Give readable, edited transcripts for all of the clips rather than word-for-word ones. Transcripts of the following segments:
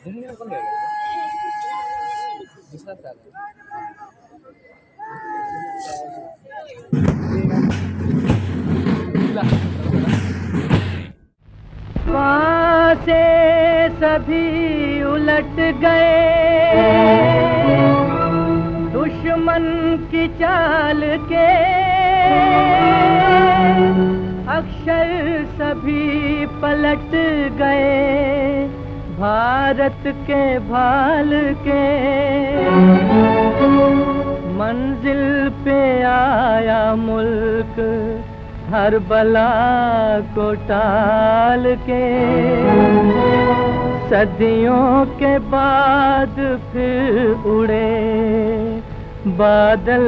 दुनिया को ले लो दूसरा क्या वहाँ से सभी उलट गए दुश्मन की चाल के, अक्षर सभी पलट गए भारत के भाल के। मंजिल पे आया मुल्क हर बला को टाल के, सदियों के बाद फिर उड़े बादल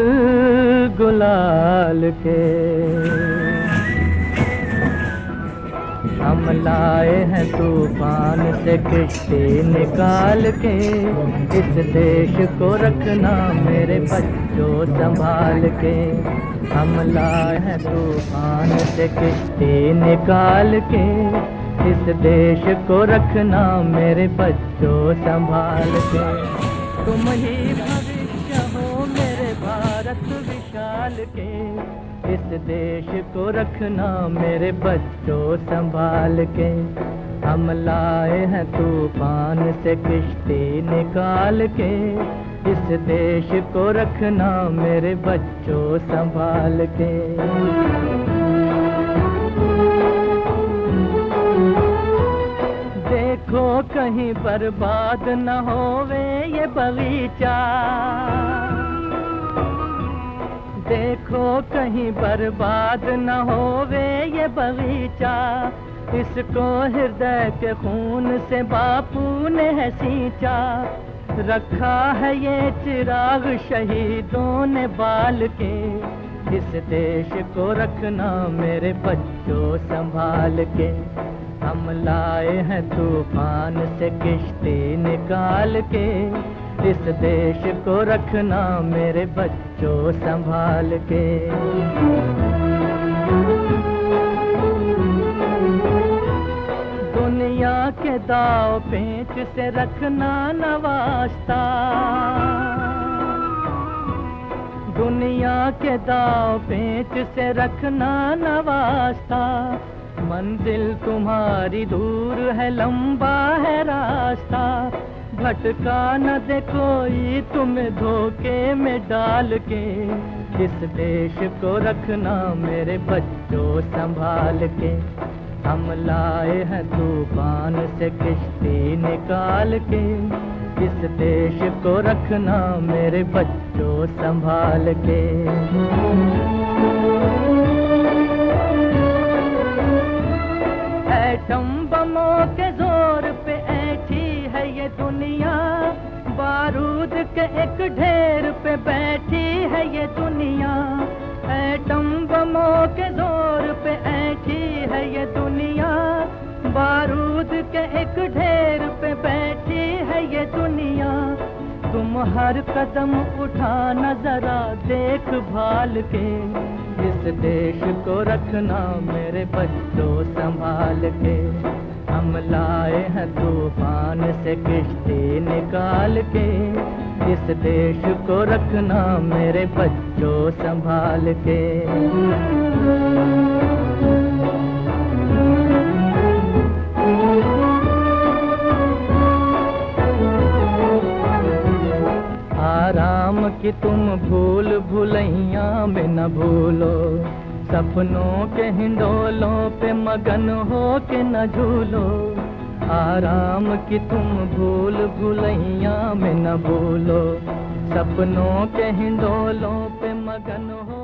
गुलाल के। हम लाए हैं तूफान से किश्ती निकाल के, इस देश को रखना मेरे बच्चों संभाल के। हम लाए हैं तूफान से किश्ती निकाल के, इस देश को रखना मेरे बच्चों संभाल के। तुम ही भविष्य हो मेरे भारत विशाल के, इस देश को रखना मेरे बच्चों संभाल के। हम लाए हैं तूफान से किश्ती निकाल के, इस देश को रखना मेरे बच्चों संभाल के। देखो कहीं बर्बाद न होवे ये बगीचा, देखो कहीं बर्बाद न होवे ये बगीचा, इसको हृदय के खून से बापू ने है सींचा। रखा है ये चिराग शहीदों ने बाल के, इस देश को रखना मेरे बच्चों संभाल के। हम लाए हैं तूफान से किश्ती निकाल के, इस देश को रखना मेरे बच्चों संभाल के। दुनिया के दाव पेंच से रखना न वास्ता, दुनिया के दाव पेंच से रखना न वास्ता। मंजिल तुम्हारी दूर है लंबा है रास्ता, भटका न दे कोई तुम्हें धोखे में डाल के, इस देश को रखना मेरे बच्चों संभाल के। हम लाए हैं तूफान से किश्ती निकाल के, इस देश को रखना मेरे बच्चों संभाल के। एटम बमों के जोर पे ऐठी है ये दुनिया, बारूद के एक ढेर पे बैठी है ये दुनिया। एटम बमों के जोर पे ऐठी है ये दुनिया, बारूद के एक ढेर पे बैठी है ये दुनिया। तुम हर कदम उठाना जरा देख भाल के, इस देश को रखना मेरे बच्चों संभाल के। हम लाए हैं तूफान से किश्ती निकाल के, इस देश को रखना मेरे बच्चों संभाल के। आराम की तुम भूल भुलैया में न भूलो, सपनों के हिंडोलों पे मगन हो के न झूलो। आराम की तुम भूल भुलैया में न भूलो, सपनों के हिंडोलों पे मगन हो